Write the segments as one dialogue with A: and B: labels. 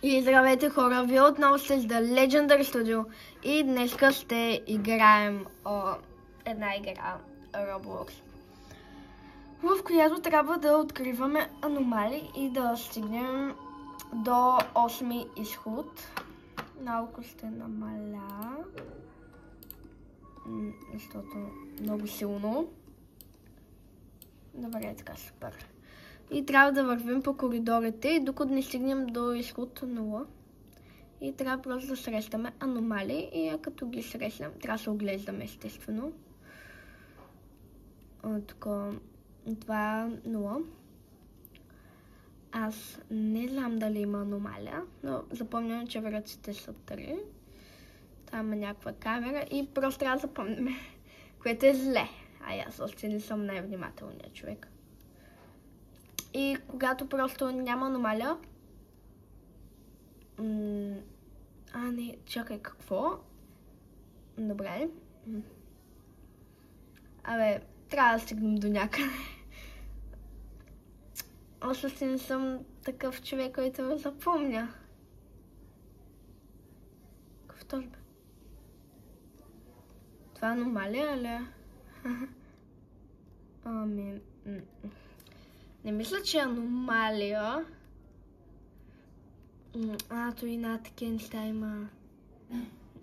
A: И здравейте хора, вие отново сте с The Legendary Studio и днеска ще играем една игра Roblox, в която трябва да откриваме аномалии и да стигнем до 8-ми изход. Малко ще намаля, защото много силно. Добре, така супер. И трябва да вървим по коридорите, докато не стигнем до изход 0. И трябва просто да срещаме аномалии и като ги срещнем, трябва да се оглеждаме естествено. Тук това е 0. Аз не знам дали има аномалия, но запомням, че връците са 3. Там е някаква камера и просто трябва да запомним, което е зле. Аз още не съм най-внимателният човек. И когато просто няма аномалия... не, чакай, какво? Добре. Трябва да стигнем до някъде. Още не съм такъв човек, който ме запомня. Какво точно бе? Това е аномалия ли? Не мисля, че е аномалия. То и на такива неща има.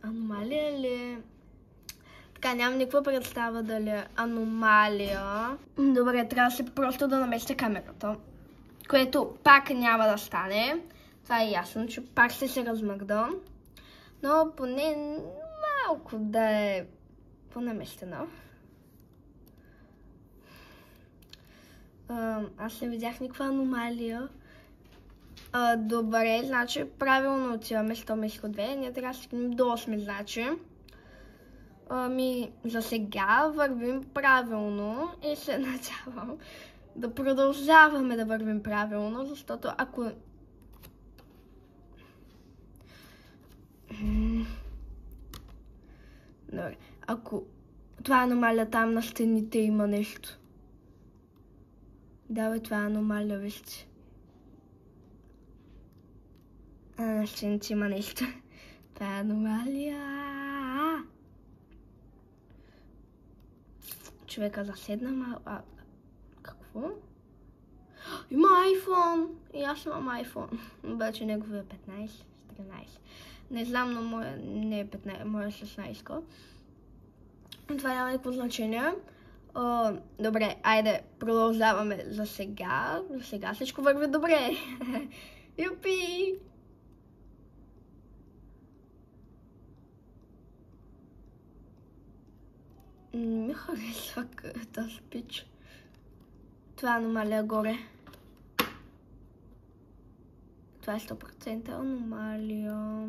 A: Аномалия ли? Така, нямам никаква представа дали е аномалия. Добре, трябва просто да наместя камерата. Което пак няма да стане. Това е ясно, че пак ще се размърда. Но поне малко да е по-наместена. Аз не видях никаква аномалия. Добре, значи правилно отиваме 100 изход 2. Ние трябва да стигнем до 8, значи. За сега вървим правилно и се надявам да продължаваме да вървим правилно, защото ако... Добре, ако това е аномалия, там на стените има нещо. Да, бе, това е аномалия, вижте. На стените има нещо. Това е аномалия. Човека заседна малко. Какво? Има iPhone! И аз имам iPhone. Обаче неговия 15, 13. Не знам, но моя не е 15, моя е 16. Това няма никакво значение. Добре, айде, продължаваме за сега. За сега всичко върви добре. Юпи! Не харесва тази пич. Това е аномалия горе. Това е 100% аномалия.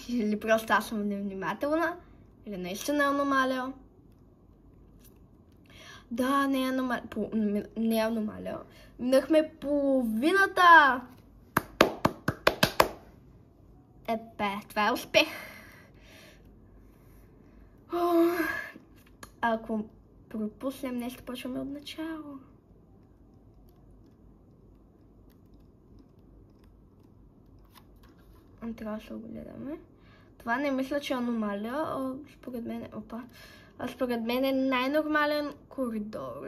A: Или просто аз съм невнимателна, или наистина е аномалия. Да, не е аномалия. Не е аномалия. Минахме половината! Това е успех. Ако пропуснем нещо, почваме от начало. Трябва да се огледаме. Това не мисля, че е аномалия. Според мен според мен е най-нормален коридор.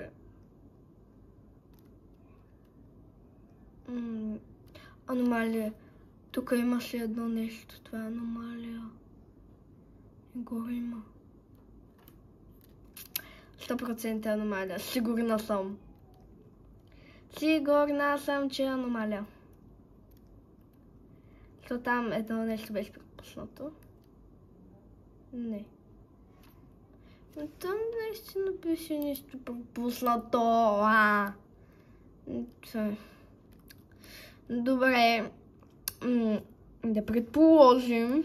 A: Аномалия. Тук имаше едно нещо. Това е аномалия. Горе има. 100% аномалия. Сигурна съм. Сигурна съм, че е аномалия. То там едно нещо беше пропуснато. Не. Но там наистина беше нещо пропуснато. Добре. Да предположим.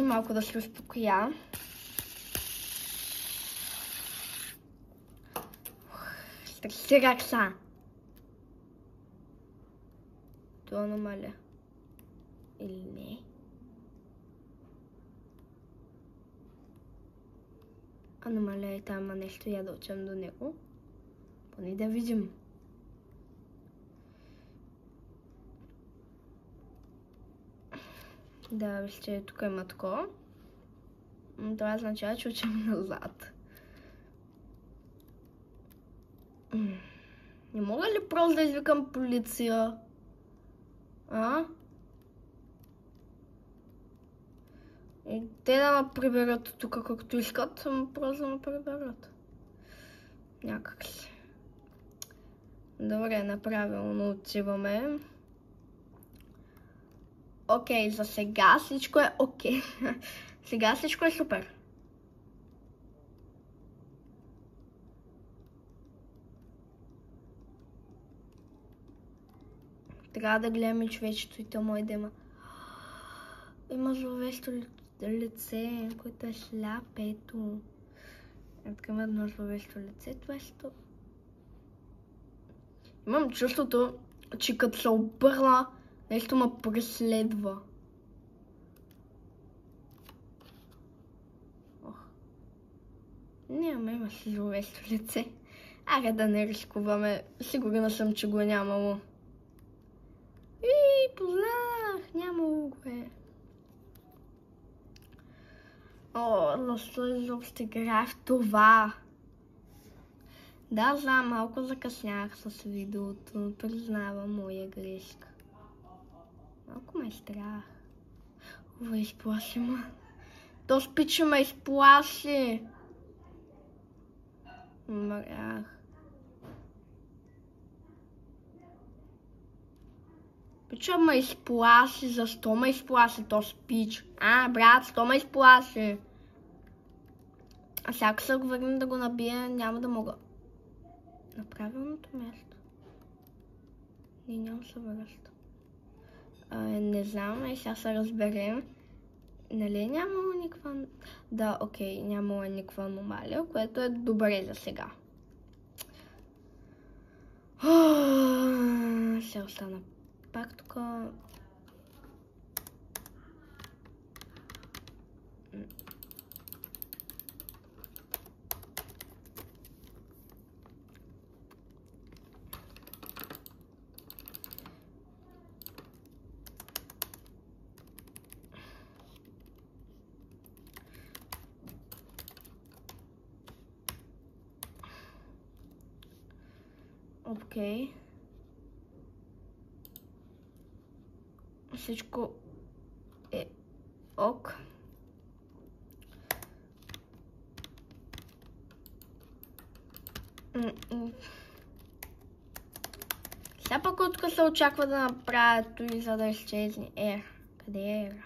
A: Малко да се успокоя. Сега са. Това е аномалия. Или не? Аномалия е там нещо, я да учам до него. Поне да видим. Да, вижте, тук има такова. Това означава, че учим назад. Не мога ли просто да извикам полиция? И те да ме приберат тук както искат, просто да ме приберат. Някак си. Добре, направилно отиваме. Окей, за сега всичко е окей. Сега всичко е супер. Трябва да гледаме човечето и то мой да има. Има зловещо лице, което е сляп, ето. Така има едно зловещо лице, това е сто. Имам чувството, че като се обърна, нещо ме преследва. Има си зловещо лице. Аре да не рискуваме. Сигурна съм, че го е нямало. Познах! Нямало го е. Защо изобщо играя в това? Да, знам, малко закъснях с видеото. Признавам моя грешка. Малко ме страх. Изплаши ме. То спича ме изплаши. Мрях. Пича ме изплаши. Защо ме изплаши то спич? Брат, защо ме изплаши? А сега ако се върна да го набия, няма да мога. На правилното място. Няма се връща. Не знам, сега се разберем. Нали нямало никаква... Да, окей, нямало никаква аномалия, което е добре за сега. Ще остана пак тук. Окей. Всичко е ок. Сега пък тук се очаква да направя той, за да изчезне. Къде е Ера?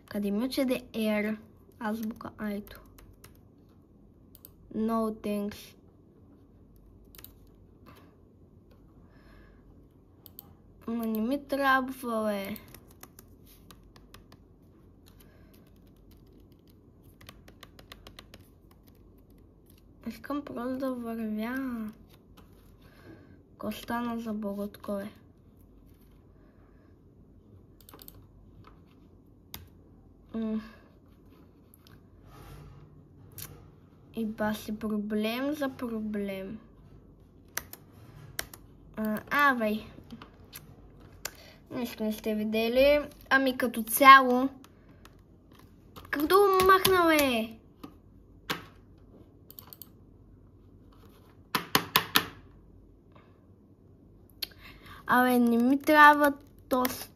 A: Къде ми уче Ера? Азбука, ето. No thanks. Ама не ми трябва, бе. Искам просто да вървя. Ко стана за боготко, бе. И баси проблем за проблем. Бе. Нищо не сте видели. Ами като цяло. Как да го махна, бе? Не ми трябва този...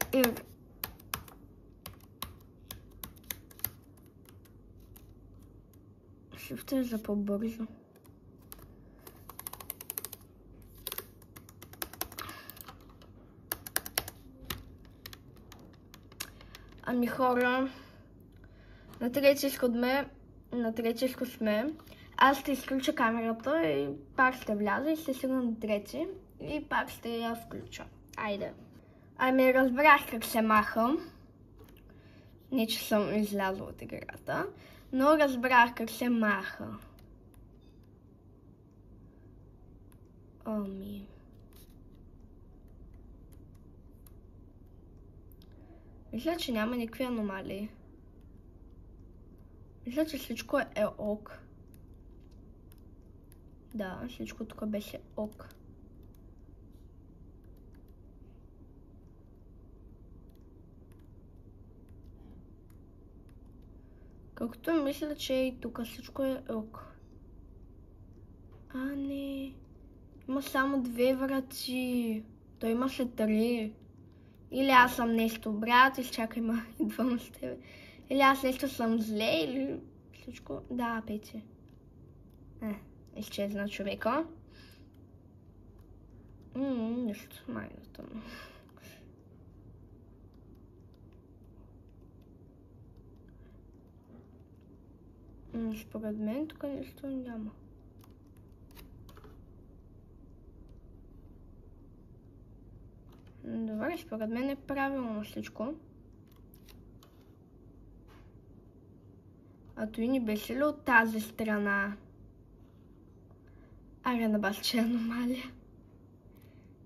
A: Shift е за по-бързо. Ами хора, на третия изход сме. Аз ще изключа камерата и пак ще вляза и ще стигна на трети и пак ще я включа. Айде. Ами разбрах как се маха. Не, че съм излязла от играта, но разбрах как се маха. Мисля, че няма никакви аномалии. Мисля, че всичко е ок. Да, всичко тук беше ок. Колкото мисля, че и тук всичко е ок. А, не. Има само 2 врати. Той имаше 3. Или аз съм нещо, брат, изчакай, идвам с тебе. Или аз нещо съм зле, или всичко... Да, Пети. Изчезна човека. Нищо, майната му. Според мен тук нищо няма. Добре, според мен е правилно всичко. А той ни беше ли от тази страна? Аре, на бас, че е аномалия.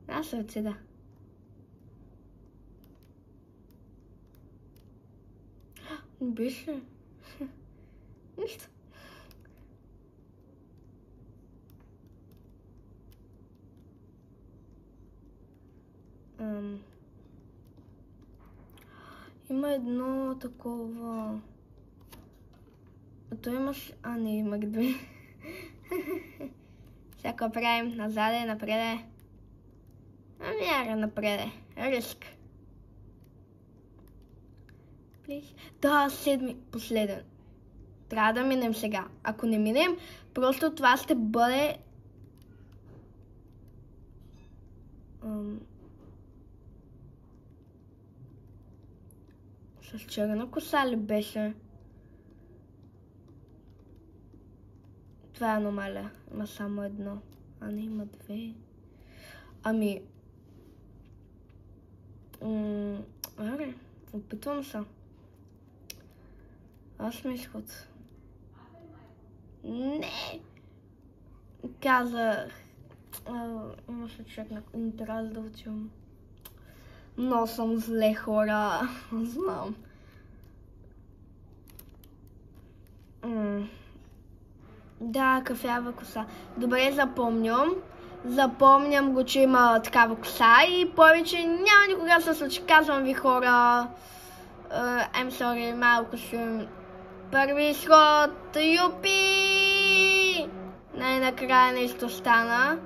A: Аз се отида. Не беше. Нищо. Има едно такова... Той имаш... не, имах 2. Сега правим назаде, напреде. Ами, напреде. Риск. Да, последен. Трябва да минем сега. Ако не минем, просто това ще бъде... С черна коса ли беше? Това е аномалия. Има само едно. А не, има 2. Ами... Аре, опитвам се. Аз ме изход. Не! Казах... Имаше човек не трябва да отивам. Но съм зле, хора. Знам. Да, кафява коса. Добре, запомням. Запомням го, че има такава коса и повече няма никога се случи. Казвам ви, хора. I'm sorry, малко съм... Първи изход. Юпи! Най-накрая нещо стана.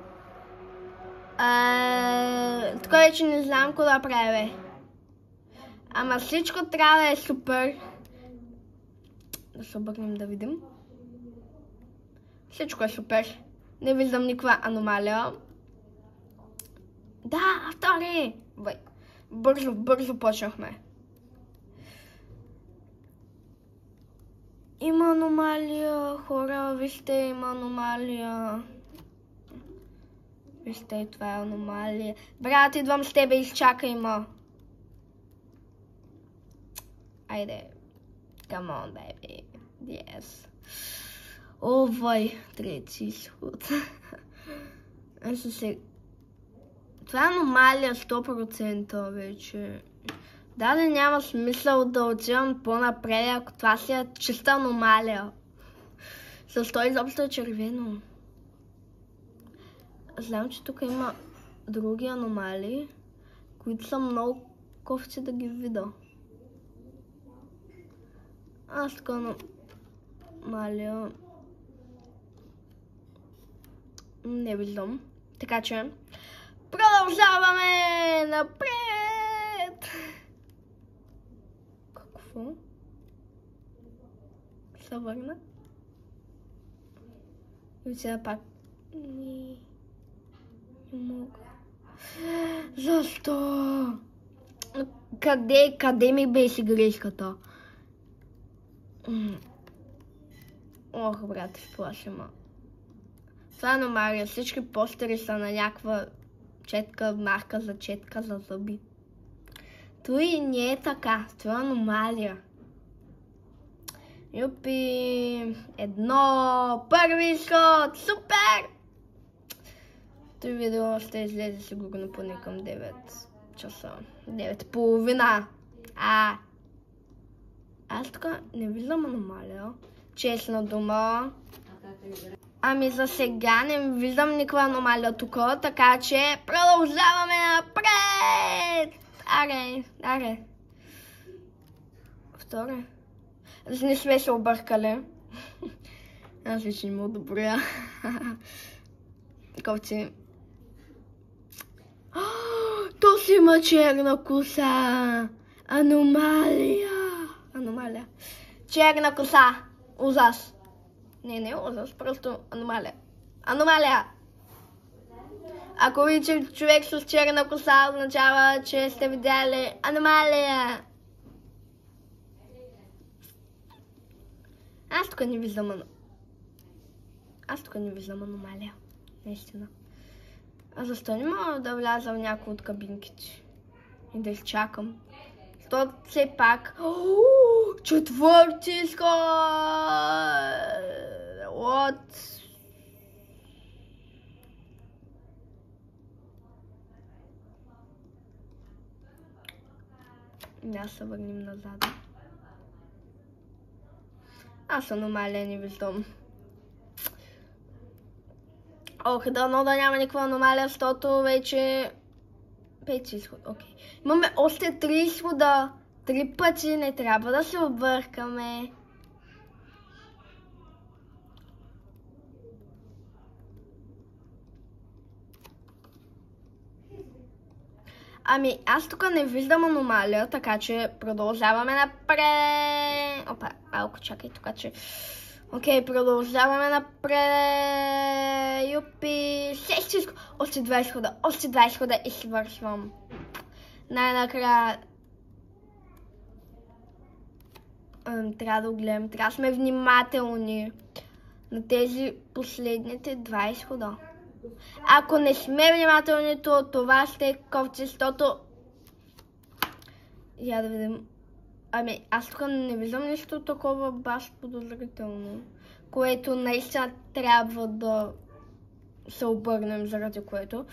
A: Така вече не знам какво да правя. Ама всичко трябва да е супер. Да се обърнем да видим. Всичко е супер. Не виждам никаква аномалия. Да, втори! Бързо почнахме. Има аномалия, хора, вижте, има аномалия. Вижте, това е аномалия. Брат, идвам с тебе, изчакай ма. Айде. Come on, baby. Yes. Овай, трети изход. Това е аномалия 100% вече. Даже няма смисъл да отивам по-напред, ако това си е чиста аномалия. Защо изобщо е червено? Знам, че тук има други аномалии, които са много кофти да ги видя. Аз така аномалия не виждам. Така че продължаваме напред! Какво? Се върна? И сега пак... Не мога. Защо? Къде ми беше грешката? Ох, брат, изплаши ма. Това е аномалия. Всички постери са на някаква четка, марка за четка за зъби. Той не е така. Това е аномалия. Юпи! Едно! Първи изход! Супер! Това видео ще излезе сигурно поне към 9 часа. 9:30. Аз така не виждам аномалия. Честна дума. Ами за сега не виждам никаква аномалия тук, така че продължаваме напред! Аре. Вторе. Не сме се объркали. Аз ще им одобря. Ковци. То си има черна коса. Аномалия. Черна коса. Ужас. Не ужас, просто аномалия. Аномалия. Ако видите човек с черна коса, означава, че сте видяли аномалия. Аз тук не виждам аномалия. Наистина. А защо не мога да вляза в някои от кабинките и да изчакам? Защото все пак... Четвърти изход! What? Няма се върнем назад. Аз аномалия не виждам. Дано да няма никаква аномалия, защото вече 5 изхода. Окей. Имаме още 3 изхода. 3 пъти, не трябва да се объркаме. Аз тук не виждам аномалия, така че продължаваме напред. Опа, малко чакай тук, че... Окей, продължаваме напред. Юпи, 6 изхода. Още 2 изхода и свършвам. Най-накрая... Трябва да гледам, трябва да сме внимателни на тези последните 2 изхода. Ако не сме внимателни, то това ще е ковче, защото... Я да видим. Аз тук не виждам нищо такова баш подозрително, което наистина трябва да се обърнем, заради което.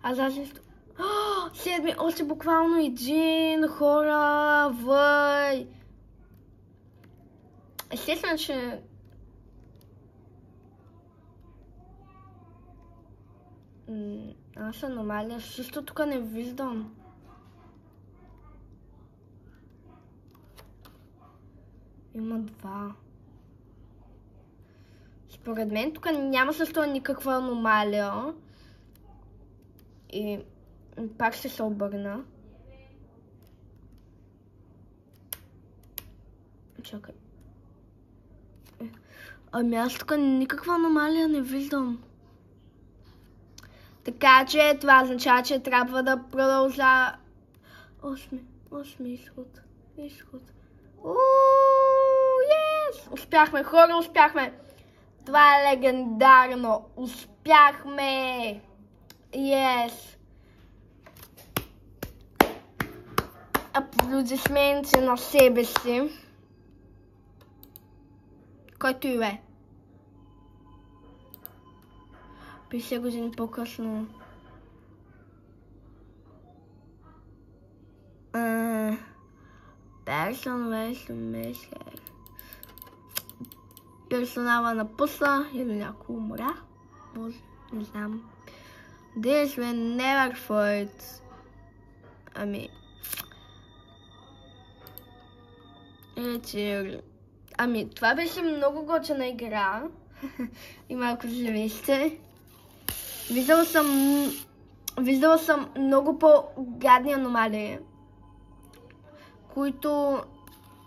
A: Аз нищо... 7, още буквално 1 хора, въй! Естествено, че... Аз аномалия също тук не виждам. Има 2. Според мен тук няма също никаква аномалия. И пак ще се обърна. Чакай. Аз тук никаква аномалия не виждам. Така че това означава, че трябва да продължа. 8 изход. Yes! Успяхме, хора, успяхме. Това е легендарно. Успяхме. Yes. Аплодисменти на себе си. Който и е. 50 години по-късно. Персонала напусна или някой умря. Може, не знам. This will never fight. Това беше много готина игра. И малко зловеще. Виждала съм много по-гадни аномалии, които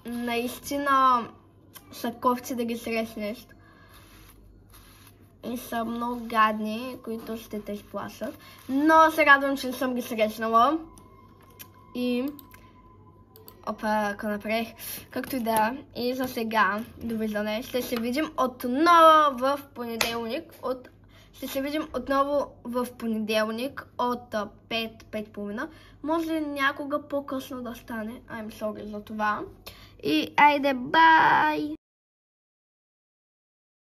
A: наистина са ковци да ги срещнеш. И са много гадни, които ще те изплашат. Но се радвам, че не съм ги срещнала. И... Опа, ако направих. Както и да. И за сега, довиждане. Ще се видим отново в понеделник. Ще се видим отново в понеделник от 5:30. Може някога по-късно да стане. I'm sorry за това. И айде, бай!